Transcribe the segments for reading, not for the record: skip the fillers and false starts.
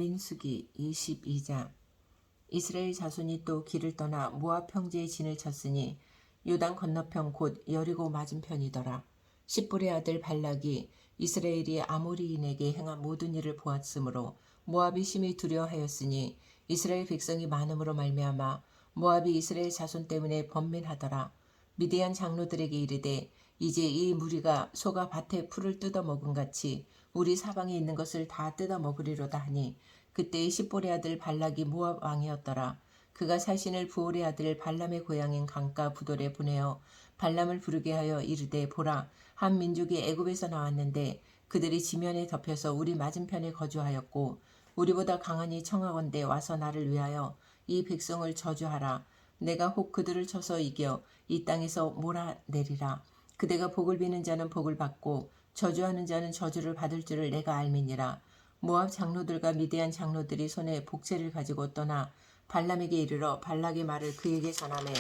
민수기 22장. 이스라엘 자손이 또 길을 떠나 모압 평지에 진을 쳤으니 요단 건너편 곧 여리고 맞은편이더라. 십볼의 아들 발락이 이스라엘이 아모리인에게 행한 모든 일을 보았으므로 모압이 심히 두려워하였으니 이스라엘 백성이 많음으로 말미암아 모압이 이스라엘 자손 때문에 번민하더라. 미디안 장로들에게 이르되 이제 이 무리가 소가 밭에 풀을 뜯어먹은 같이 우리 사방에 있는 것을 다 뜯어먹으리로다 하니 그때의 십볼의 아들 발락이 모압 왕이었더라. 그가 사신을 부올의 아들 발람의 고향인 강가 부돌에 보내어 발람을 부르게 하여 이르되 보라 한 민족이 애굽에서 나왔는데 그들이 지면에 덮여서 우리 맞은편에 거주하였고 우리보다 강하니 청하건대 와서 나를 위하여 이 백성을 저주하라. 내가 혹 그들을 쳐서 이겨 이 땅에서 몰아내리라. 그대가 복을 비는 자는 복을 받고 저주하는 자는 저주를 받을 줄을 내가 알미니라. 모압 장로들과 미디안 장로들이 손에 복제를 가지고 떠나 발람에게 이르러 발락의 말을 그에게 전하매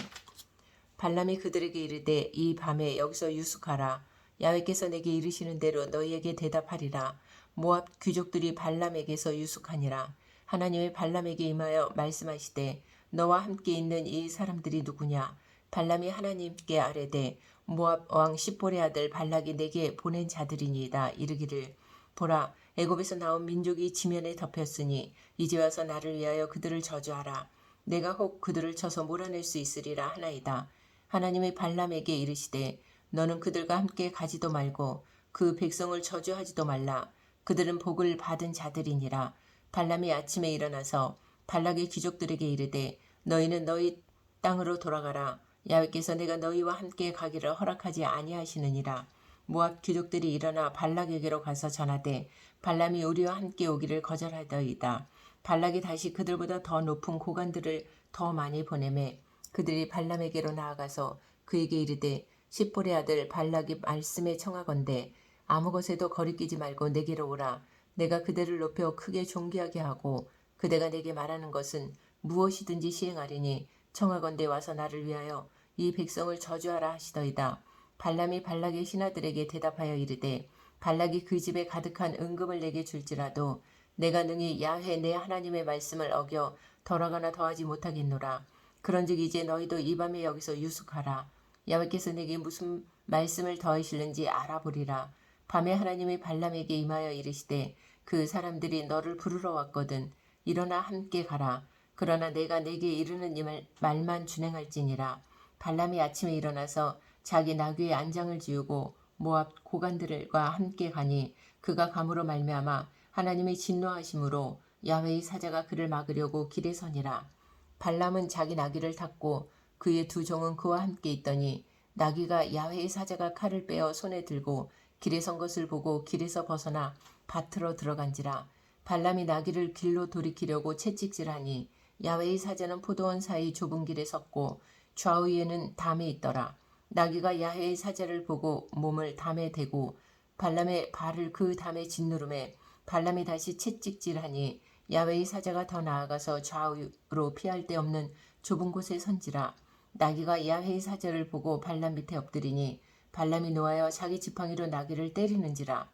발람이 그들에게 이르되 이 밤에 여기서 유숙하라. 야훼께서 내게 이르시는 대로 너희에게 대답하리라. 모압 귀족들이 발람에게서 유숙하니라. 하나님의 발람에게 임하여 말씀하시되 너와 함께 있는 이 사람들이 누구냐. 발람이 하나님께 아뢰되 모압 왕 십볼의 아들 발락이 내게 보낸 자들이니이다. 이르기를 보라 애굽에서 나온 민족이 지면에 덮였으니 이제 와서 나를 위하여 그들을 저주하라. 내가 혹 그들을 쳐서 몰아낼 수 있으리라 하나이다. 하나님의 발람에게 이르시되 너는 그들과 함께 가지도 말고 그 백성을 저주하지도 말라. 그들은 복을 받은 자들이니라. 발람이 아침에 일어나서 발락의 귀족들에게 이르되 너희는 너희 땅으로 돌아가라. 야훼께서 내가 너희와 함께 가기를 허락하지 아니하시느니라. 모압 귀족들이 일어나 발락에게로 가서 전하되 발람이 우리와 함께 오기를 거절하더이다. 발락이 다시 그들보다 더 높은 고관들을 더 많이 보내매 그들이 발람에게로 나아가서 그에게 이르되 십볼의 아들 발락이 말씀에 청하건대 아무 것에도 거리끼지 말고 내게로 오라. 내가 그대를 높여 크게 존귀하게 하고 그대가 내게 말하는 것은 무엇이든지 시행하리니 청하건대 와서 나를 위하여 이 백성을 저주하라 하시더이다. 발람이 발락의 신하들에게 대답하여 이르되 발락이 그 집에 가득한 은금을 내게 줄지라도 내가 능히 야훼 내 하나님의 말씀을 어겨 덜하거나 더하지 못하겠노라. 그런즉 이제 너희도 이 밤에 여기서 유숙하라. 야훼께서 내게 무슨 말씀을 더하실는지 알아보리라. 밤에 하나님이 발람에게 임하여 이르시되 그 사람들이 너를 부르러 왔거든. 일어나 함께 가라. 그러나 내가 내게 이르는 이 말만 준행할지니라. 발람이 아침에 일어나서 자기 나귀의 안장을 지우고 모압 고관들과 함께 가니 그가 감으로 말미암아 하나님의 진노하심으로 야훼의 사자가 그를 막으려고 길에 서니라. 발람은 자기 나귀를 탔고 그의 두 종은 그와 함께 있더니 나귀가 야훼의 사자가 칼을 빼어 손에 들고 길에 선 것을 보고 길에서 벗어나 밭으로 들어간지라. 발람이 나귀를 길로 돌이키려고 채찍질하니 야훼의 사자는 포도원 사이 좁은 길에 섰고 좌우에는 담이 있더라. 나귀가 야훼의 사자를 보고 몸을 담에 대고 발람의 발을 그 담에 짓누르매 발람이 다시 채찍질하니 야훼의 사자가 더 나아가서 좌우로 피할 데 없는 좁은 곳에 선지라. 나귀가 야훼의 사자를 보고 발람 밑에 엎드리니 발람이 노하여 자기 지팡이로 나귀를 때리는지라.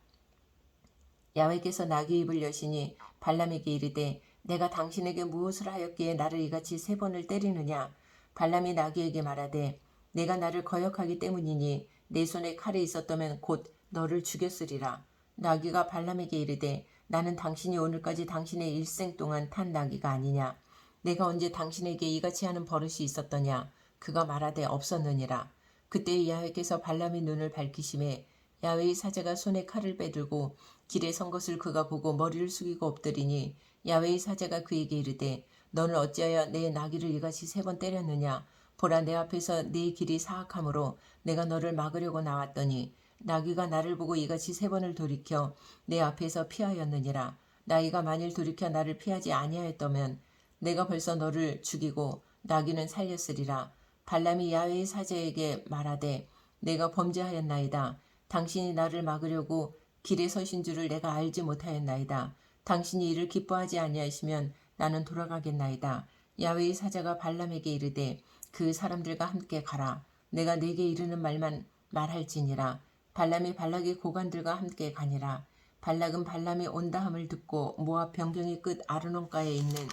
야훼께서 나귀 입을 여시니 발람에게 이르되 내가 당신에게 무엇을 하였기에 나를 이같이 3번을 때리느냐. 발람이 나귀에게 말하되 내가 나를 거역하기 때문이니 내 손에 칼이 있었다면 곧 너를 죽였으리라. 나귀가 발람에게 이르되 나는 당신이 오늘까지 당신의 일생 동안 탄 나귀가 아니냐. 내가 언제 당신에게 이같이 하는 버릇이 있었더냐. 그가 말하되 없었느니라. 그때 야훼께서 발람의 눈을 밝히심에 야훼의 사자가 손에 칼을 빼들고 길에 선 것을 그가 보고 머리를 숙이고 엎드리니 야훼의 사자가 그에게 이르되 너는 어찌하여 내 나귀를 이같이 3번 때렸느냐. 보라 내 앞에서 네 길이 사악하므로 내가 너를 막으려고 나왔더니 나귀가 나를 보고 이같이 3번을 돌이켜 내 앞에서 피하였느니라. 나귀가 만일 돌이켜 나를 피하지 아니하였다면 내가 벌써 너를 죽이고 나귀는 살렸으리라. 발람이 야훼의 사자에게 말하되 내가 범죄하였나이다. 당신이 나를 막으려고 길에 서신 줄을 내가 알지 못하였나이다. 당신이 이를 기뻐하지 아니하시면 나는 돌아가겠나이다. 야훼의 사자가 발람에게 이르되 그 사람들과 함께 가라. 내가 내게 이르는 말만 말할지니라. 발람이 발락의 고관들과 함께 가니라. 발락은 발람이 온다함을 듣고 모압 변경의 끝 아르논가에 있는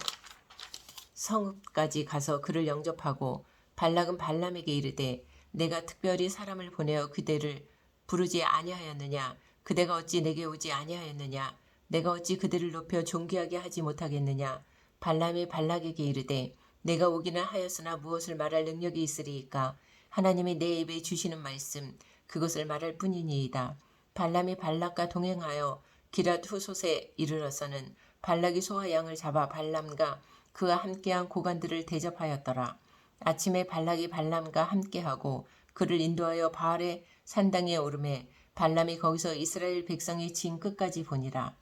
성읍까지 가서 그를 영접하고 발락은 발람에게 이르되 내가 특별히 사람을 보내어 그대를 부르지 아니하였느냐? 그대가 어찌 내게 오지 아니하였느냐? 내가 어찌 그들을 높여 존귀하게 하지 못하겠느냐? 발람이 발락에게 이르되 내가 오기는 하였으나 무엇을 말할 능력이 있으리이까? 하나님이 내 입에 주시는 말씀 그것을 말할 뿐이니이다. 발람이 발락과 동행하여 기랏 후솥에 이르러서는 발락이 소와 양을 잡아 발람과 그와 함께한 고관들을 대접하였더라. 아침에 발락이 발람과 함께하고 그를 인도하여 바알의 산당에 오르매 발람이 거기서 이스라엘 백성의 진 끝까지 보니라.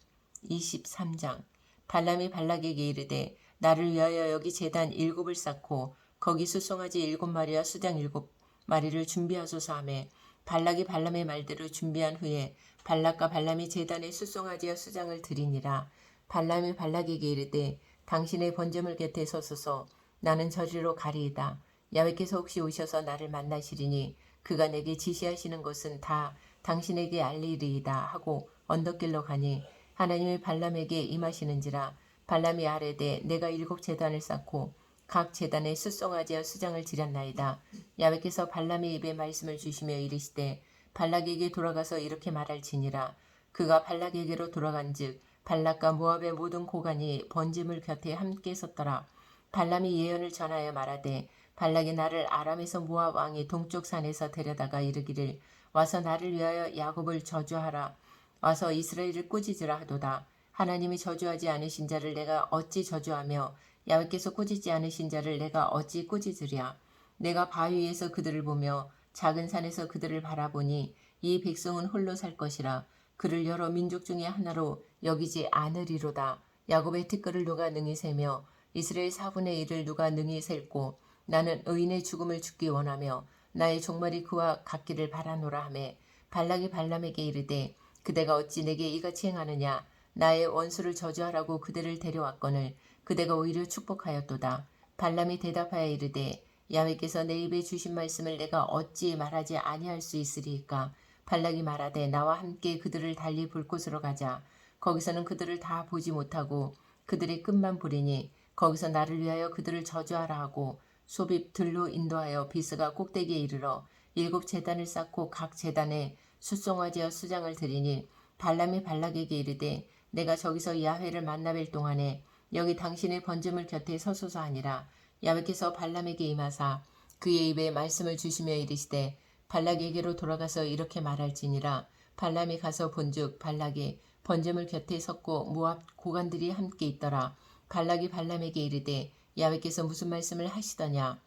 23장 발람이 발락에게 이르되 나를 위하여 여기 제단 7을 쌓고 거기 수송아지 7마리와 수장 7마리를 준비하소서 하매 발락이 발람의 말대로 준비한 후에 발락과 발람이 제단에 수송아지와 수장을 드리니라. 발람이 발락에게 이르되 당신의 번제물 곁에 서소서. 나는 저리로 가리이다. 야훼께서 혹시 오셔서 나를 만나시리니 그가 내게 지시하시는 것은 다 당신에게 알리리이다 하고 언덕길로 가니 하나님이 발람에게 임하시는지라. 발람이 아뢰되 내가 7제단을 쌓고 각 제단에 수송아지와 수장을 지렸나이다. 야훼께서 발람의 입에 말씀을 주시며 이르시되 발락에게 돌아가서 이렇게 말할지니라. 그가 발락에게로 돌아간즉 발락과 모압의 모든 고관이 번제물 곁에 함께 섰더라. 발람이 예언을 전하여 말하되 발락이 나를 아람에서 모압 왕이 동쪽 산에서 데려다가 이르기를 와서 나를 위하여 야곱을 저주하라. 와서 이스라엘을 꾸짖으라 하도다. 하나님이 저주하지 않으신 자를 내가 어찌 저주하며 야훼께서 꾸짖지 않으신 자를 내가 어찌 꾸짖으랴. 내가 바위 위에서 그들을 보며 작은 산에서 그들을 바라보니 이 백성은 홀로 살 것이라. 그를 여러 민족 중에 하나로 여기지 않으리로다. 야곱의 티끌을 누가 능히 세며 이스라엘 4분의 1을 누가 능히 셀고 나는 의인의 죽음을 죽기 원하며 나의 종말이 그와 같기를 바라노라 하매 발락이 발람에게 이르되 그대가 어찌 내게 이같이 행하느냐. 나의 원수를 저주하라고 그들을 데려왔거늘 그대가 오히려 축복하였도다. 발람이 대답하여 이르되 야훼께서 내 입에 주신 말씀을 내가 어찌 말하지 아니할 수 있으리이까. 발락이 말하되 나와 함께 그들을 달리 볼 곳으로 가자. 거기서는 그들을 다 보지 못하고 그들의 끝만 보리니 거기서 나를 위하여 그들을 저주하라 하고 소빕 들로 인도하여 비스가 꼭대기에 이르러 7제단을 쌓고 각 제단에 숫송아지와 수장을 드리니 발람이 발락에게 이르되 내가 저기서 야훼를 만나뵐 동안에 여기 당신의 번제물 곁에 서소서 하니라. 야훼께서 발람에게 임하사 그의 입에 말씀을 주시며 이르시되 발락에게로 돌아가서 이렇게 말할지니라. 발람이 가서 본즉 발락이 번제물 곁에 섰고 모압 고관들이 함께 있더라. 발락이 발람에게 이르되 야훼께서 무슨 말씀을 하시더냐.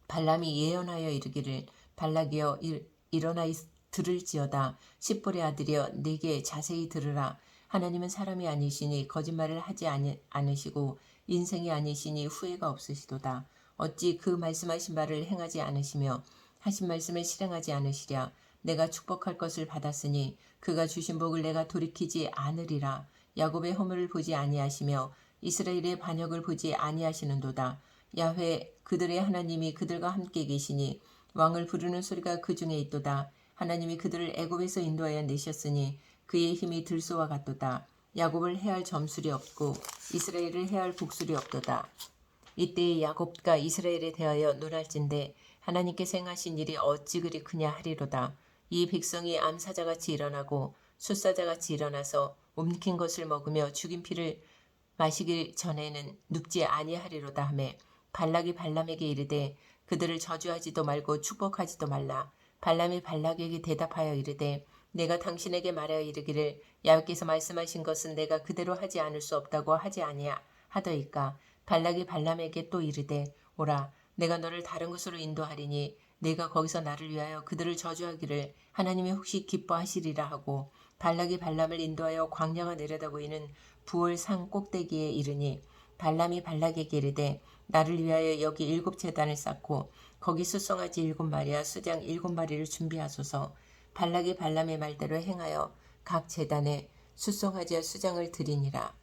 발람이 예언하여 이르기를 발락이여 일어나 들을지어다. 십볼의 아들이여 내게 자세히 들으라. 하나님은 사람이 아니시니 거짓말을 하지 않으시고 인생이 아니시니 후회가 없으시도다. 어찌 그 말씀하신 바를 행하지 않으시며 하신 말씀을 실행하지 않으시랴. 내가 축복할 것을 받았으니 그가 주신 복을 내가 돌이키지 않으리라. 야곱의 허물을 보지 아니하시며 이스라엘의 반역을 보지 아니하시는도다. 야훼 그들의 하나님이 그들과 함께 계시니 왕을 부르는 소리가 그 중에 있도다. 하나님이 그들을 애굽에서 인도하여 내셨으니 그의 힘이 들소와 같도다. 야곱을 해할 점술이 없고 이스라엘을 해할 복술이 없도다. 이때에 야곱과 이스라엘에 대하여 논할진대 하나님께서 행하신 일이 어찌 그리 크냐 하리로다. 이 백성이 암사자같이 일어나고 숫사자같이 일어나서 움킨 것을 먹으며 죽인 피를 마시기 전에는 눕지 아니하리로다 하매 발락이 발람에게 이르되 그들을 저주하지도 말고 축복하지도 말라. 발람이 발락에게 대답하여 이르되 내가 당신에게 말하여 이르기를 야훼께서 말씀하신 것은 내가 그대로 하지 않을 수 없다고 하지 아니하더이까. 발락이 발람에게 또 이르되 오라 내가 너를 다른 곳으로 인도하리니 내가 거기서 나를 위하여 그들을 저주하기를 하나님이 혹시 기뻐하시리라 하고 발락이 발람을 인도하여 광야가 내려다 보이는 부올 산 꼭대기에 이르니 발람이 발락에게 이르되 나를 위하여 여기 7제단을 쌓고 거기 숫송아지 7마리와 수장 7마리를 준비하소서. 발락이 발람의 말대로 행하여 각 제단에 숫송아지와 수장을 드리니라.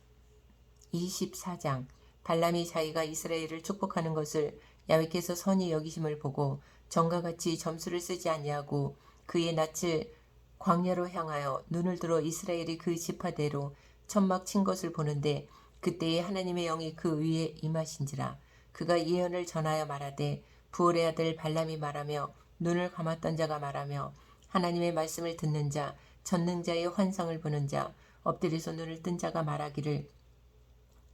24장 발람이 자기가 이스라엘을 축복하는 것을 야훼께서 선히 여기심을 보고 전과 같이 점수를 쓰지 아니하고 그의 낯을 광야로 향하여 눈을 들어 이스라엘이 그 지파대로 천막 친 것을 보는데 그때에 하나님의 영이 그 위에 임하신지라. 그가 예언을 전하여 말하되 부올의 아들 발람이 말하며 눈을 감았던 자가 말하며 하나님의 말씀을 듣는 자 전능자의 환상을 보는 자 엎드려서 눈을 뜬 자가 말하기를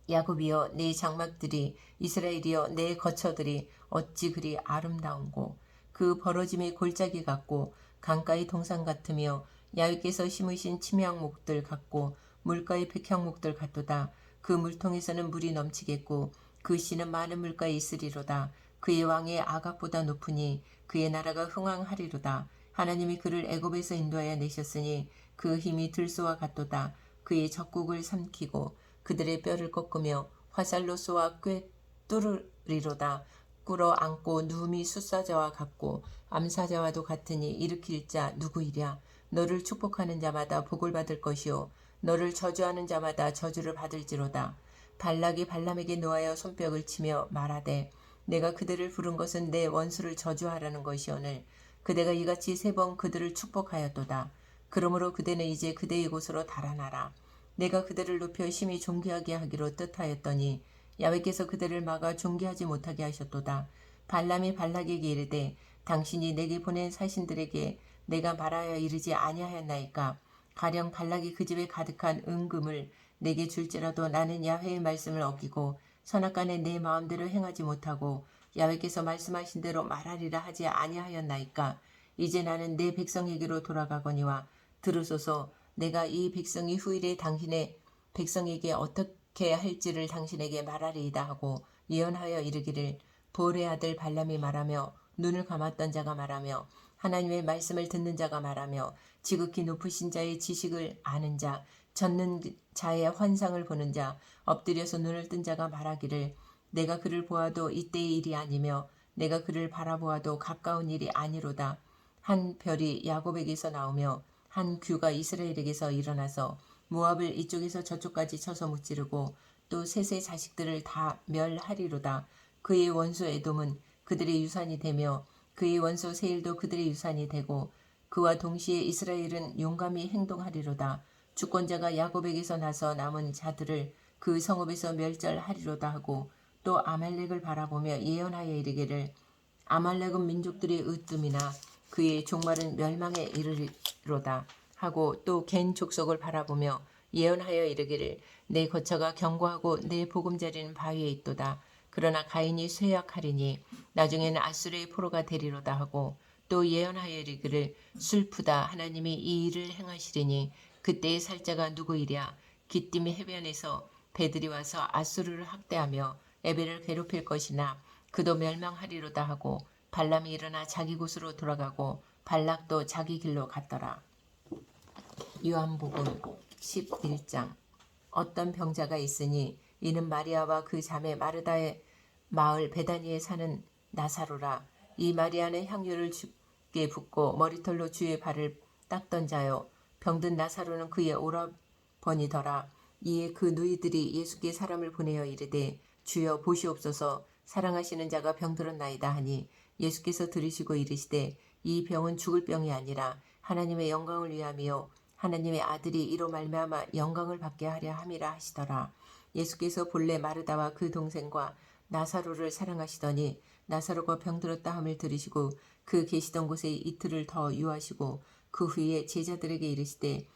야곱이여 내 장막들이 이스라엘이여 내 거처들이 어찌 그리 아름다운고 그 벌어짐이 골짜기 같고 강가의 동산 같으며 야훼께서 심으신 침향목들 같고 물가의 백향목들 같도다. 그 물통에서는 물이 넘치겠고 그 씨는 많은 물가에 있으리로다. 그의 왕의 아각보다 높으니 그의 나라가 흥왕하리로다. 하나님이 그를 애굽에서 인도하여 내셨으니 그 힘이 들소와 같도다. 그의 적국을 삼키고 그들의 뼈를 꺾으며 화살로 쏘아 꿰뚫으리로다. 꿇어 안고 누움이 숫사자와 같고 암사자와도 같으니 일으킬 자 누구이랴. 너를 축복하는 자마다 복을 받을 것이요 너를 저주하는 자마다 저주를 받을지로다. 발락이 발람에게 노하여 손뼉을 치며 말하되 내가 그들을 부른 것은 내 원수를 저주하라는 것이오늘 그대가 이같이 3번 그들을 축복하였도다. 그러므로 그대는 이제 그대의 곳으로 달아나라. 내가 그들을 높여 심히 존귀하게 하기로 뜻하였더니 야훼께서 그들을 막아 존귀하지 못하게 하셨도다. 발람이 발락에게 이르되 당신이 내게 보낸 사신들에게 내가 말하여 이르지 아니하였나이까. 가령 발락이 그 집에 가득한 은금을 내게 줄지라도 나는 야훼의 말씀을 어기고 선악간에 내 마음대로 행하지 못하고 야훼께서 말씀하신 대로 말하리라 하지 아니하였나이까. 이제 나는 내 백성에게로 돌아가거니와 들으소서. 내가 이 백성이 후일에 당신의 백성에게 어떻게 할지를 당신에게 말하리이다 하고 예언하여 이르기를 보올의 아들 발람이 말하며 눈을 감았던 자가 말하며 하나님의 말씀을 듣는 자가 말하며 지극히 높으신 자의 지식을 아는 자 젖는 자의 환상을 보는 자 엎드려서 눈을 뜬 자가 말하기를 내가 그를 보아도 이때의 일이 아니며 내가 그를 바라보아도 가까운 일이 아니로다. 한 별이 야곱에게서 나오며 한 규가 이스라엘에게서 일어나서 모압을 이쪽에서 저쪽까지 쳐서 무찌르고 또 셋의 자식들을 다 멸하리로다. 그의 원수 에돔은 그들의 유산이 되며 그의 원수 세일도 그들의 유산이 되고 그와 동시에 이스라엘은 용감히 행동하리로다. 주권자가 야곱에게서 나서 남은 자들을 그 성읍에서 멸절하리로다 하고 또 아말렉을 바라보며 예언하여 이르기를 아말렉은 민족들의 으뜸이나 그의 종말은 멸망에 이르리로다 하고 또 겐 족속을 바라보며 예언하여 이르기를 내 거처가 견고하고 내 보금자리는 바위에 있도다. 그러나 가인이 쇠약하리니 나중에는 아수르의 포로가 되리로다 하고 또 예언하여 이르기를 슬프다. 하나님이 이 일을 행하시리니 그때의 살자가 누구이랴. 기띔 해변에서 배들이 와서 아수르를 학대하며 에벨을 괴롭힐 것이나 그도 멸망하리로다 하고 발람이 일어나 자기 곳으로 돌아가고 발락도 자기 길로 갔더라. 요한복음 11장. 어떤 병자가 있으니 이는 마리아와 그 자매 마르다의 마을 베다니에 사는 나사로라. 이 마리아는 향유를 주께 붓고 머리털로 주의 발을 닦던 자요 병든 나사로는 그의 오라버니더라. 이에 그 누이들이 예수께 사람을 보내어 이르되 주여 보시옵소서. 사랑하시는 자가 병들었나이다 하니 예수께서 들으시고 이르시되 이 병은 죽을 병이 아니라 하나님의 영광을 위함이요 하나님의 아들이 이로 말미암아 영광을 받게 하려 함이라 하시더라. 예수께서 본래 마르다와 그 동생과 나사로를 사랑하시더니 나사로가 병들었다 함을 들으시고 그 계시던 곳에 이틀을 더 유하시고 그 후에 제자들에게 이르시되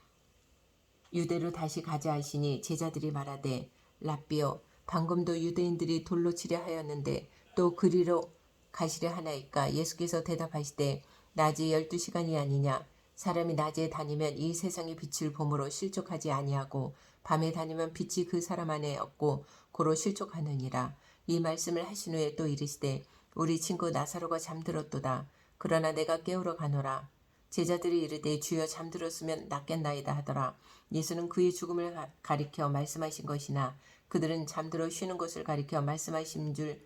유대로 다시 가자 하시니 제자들이 말하되 랍비여 방금도 유대인들이 돌로 치려 하였는데 또 그리로 가시려 하나이까. 예수께서 대답하시되 낮이 12시간이 아니냐. 사람이 낮에 다니면 이 세상의 빛을 봄으로 실족하지 아니하고 밤에 다니면 빛이 그 사람 안에 없고 고로 실족하느니라. 이 말씀을 하신 후에 또 이르시되 우리 친구 나사로가 잠들었도다. 그러나 내가 깨우러 가노라. 제자들이 이르되 주여 잠들었으면 낫겠나이다 하더라. 예수는 그의 죽음을 가리켜 말씀하신 것이나 그들은 잠들어 쉬는 것을 가리켜 말씀하신 줄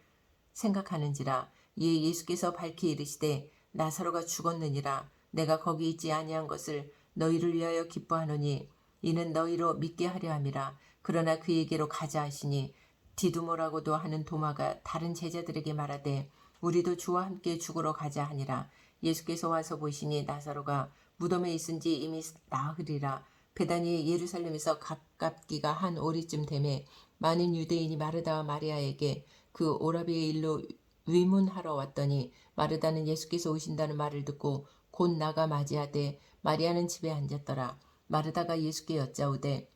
생각하는지라. 이에 예수께서 밝히 이르시되 나사로가 죽었느니라. 내가 거기 있지 아니한 것을 너희를 위하여 기뻐하노니 이는 너희로 믿게 하려 함이라. 그러나 그에게로 가자 하시니 디두모라고도 하는 도마가 다른 제자들에게 말하되 우리도 주와 함께 죽으러 가자 하니라. 예수께서 와서 보시니 나사로가 무덤에 있은지 이미 나흘이라. 베다니의 예루살렘에서 가깝기가 한 오리쯤 되매 많은 유대인이 마르다와 마리아에게 그 오라비의 일로 위문하러 왔더니 마르다는 예수께서 오신다는 말을 듣고 곧 나가 맞이하되 마리아는 집에 앉았더라. 마르다가 예수께 여짜오되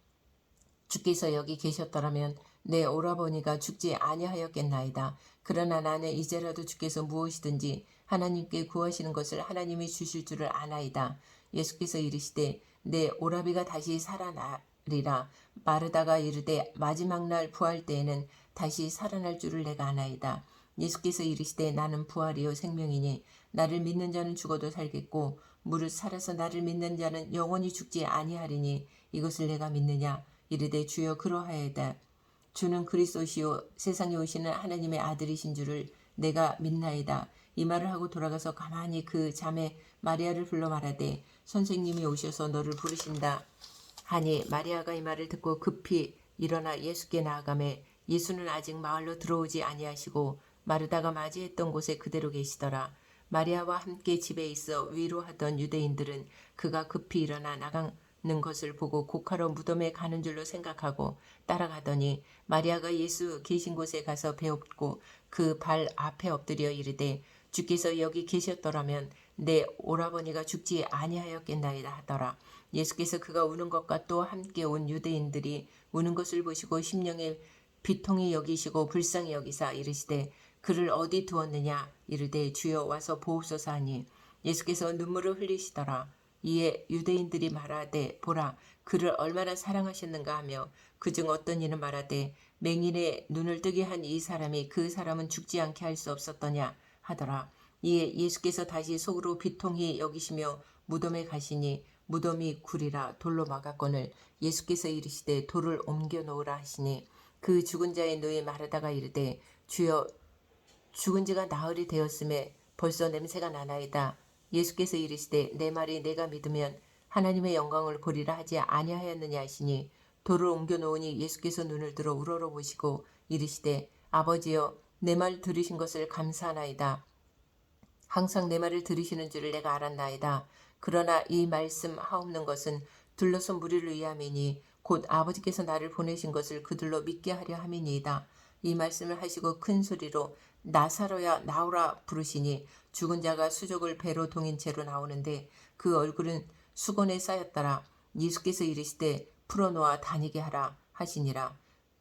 주께서 여기 계셨더라면 내 오라버니가 죽지 아니하였겠나이다. 그러나 나는 이제라도 주께서 무엇이든지 하나님께 구하시는 것을 하나님이 주실 줄을 아나이다. 예수께서 이르시되 내 오라비가 다시 살아나리라. 마르다가 이르되 마지막 날 부활 때에는 다시 살아날 줄을 내가 아나이다. 예수께서 이르시되 나는 부활이요 생명이니 나를 믿는 자는 죽어도 살겠고 무릇 살아서 나를 믿는 자는 영원히 죽지 아니하리니 이것을 내가 믿느냐. 이르되 주여 그러하여다. 주는 그리스도시요 세상에 오시는 하나님의 아들이신 줄을 내가 믿나이다. 이 말을 하고 돌아가서 가만히 그 자매 마리아를 불러 말하되 선생님이 오셔서 너를 부르신다 하니 마리아가 이 말을 듣고 급히 일어나 예수께 나아가매 예수는 아직 마을로 들어오지 아니하시고 마르다가 맞이했던 곳에 그대로 계시더라. 마리아와 함께 집에 있어 위로하던 유대인들은 그가 급히 일어나 나가는 것을 보고 곡하러 무덤에 가는 줄로 생각하고 따라가더니 마리아가 예수 계신 곳에 가서 배웠고 그 발 앞에 엎드려 이르되 주께서 여기 계셨더라면 내 오라버니가 죽지 아니하였겠나이다 하더라. 예수께서 그가 우는 것과 또 함께 온 유대인들이 우는 것을 보시고 심령에 비통히 여기시고 불쌍히 여기사 이르시되 그를 어디 두었느냐. 이르되 주여 와서 보옵소서 하니 예수께서 눈물을 흘리시더라. 이에 유대인들이 말하되 보라 그를 얼마나 사랑하셨는가 하며 그중 어떤 이는 말하되 맹인의 눈을 뜨게 한 이 사람이 그 사람은 죽지 않게 할 수 없었더냐 하더라. 이에 예수께서 다시 속으로 비통히 여기시며 무덤에 가시니 무덤이 굴이라 돌로 막았거늘 예수께서 이르시되 돌을 옮겨 놓으라 하시니 그 죽은 자의 누이 마르다가 이르되 주여 죽은 지가 나흘이 되었음에 벌써 냄새가 나나이다. 예수께서 이르시되 내 말이 내가 믿으면 하나님의 영광을 보리라 하지 아니하였느냐 하시니 돌을 옮겨 놓으니 예수께서 눈을 들어 우러러 보시고 이르시되 아버지여 내 말 들으신 것을 감사하나이다. 항상 내 말을 들으시는 줄을 내가 알았나이다. 그러나 이 말씀 하옵는 것은 둘러선 무리를 위함이니 곧 아버지께서 나를 보내신 것을 그들로 믿게 하려 함이니이다. 이 말씀을 하시고 큰 소리로 나사로야 나오라 부르시니 죽은 자가 수족을 배로 동인 채로 나오는데 그 얼굴은 수건에 쌓였더라. 예수께서 이르시되 풀어놓아 다니게 하라 하시니라.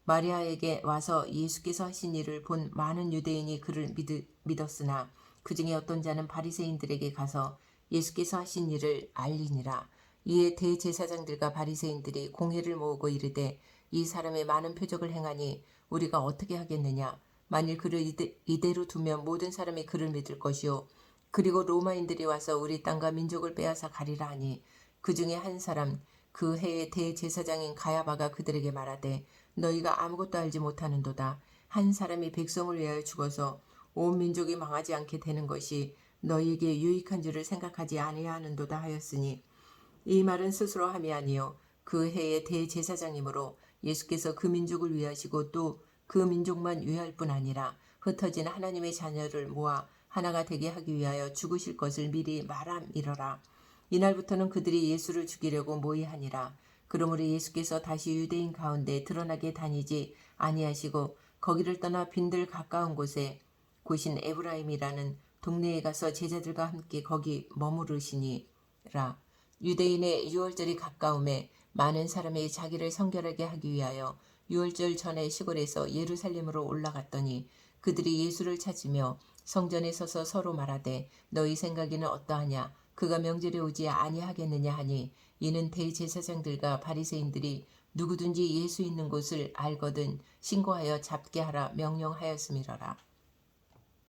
마리아에게 와서 예수께서 하신 일을 본 많은 유대인이 그를 믿었으나 그 중에 어떤 자는 바리새인들에게 가서 예수께서 하신 일을 알리니라. 이에 대제사장들과 바리새인들이 공회를 모으고 이르되 이 사람의 많은 표적을 행하니 우리가 어떻게 하겠느냐. 만일 그를 이대로 두면 모든 사람이 그를 믿을 것이요 그리고 로마인들이 와서 우리 땅과 민족을 빼앗아 가리라 하니 그 중에 한 사람 그 해의 대제사장인 가야바가 그들에게 말하되 너희가 아무것도 알지 못하는도다. 한 사람이 백성을 위하여 죽어서 온 민족이 망하지 않게 되는 것이 너희에게 유익한 줄을 생각하지 아니하는도다 하였으니 이 말은 스스로 함이 아니요 그 해의 대제사장이므로 예수께서 그 민족을 위하시고 또 그 민족만 위할 뿐 아니라 흩어진 하나님의 자녀를 모아 하나가 되게 하기 위하여 죽으실 것을 미리 말함이러라. 이날부터는 그들이 예수를 죽이려고 모의하니라. 그러므로 예수께서 다시 유대인 가운데 드러나게 다니지 아니하시고 거기를 떠나 빈들 가까운 곳인 에브라임이라는 동네에 가서 제자들과 함께 거기 머무르시니라. 유대인의 유월절이 가까움에 많은 사람이 자기를 성결하게 하기 위하여 유월절 전에 시골에서 예루살렘으로 올라갔더니 그들이 예수를 찾으며 성전에 서서 서로 말하되 너희 생각에는 어떠하냐. 그가 명절에 오지 아니하겠느냐 하니 이는 대제사장들과 바리새인들이 누구든지 예수 있는 곳을 알거든 신고하여 잡게 하라 명령하였음이러라.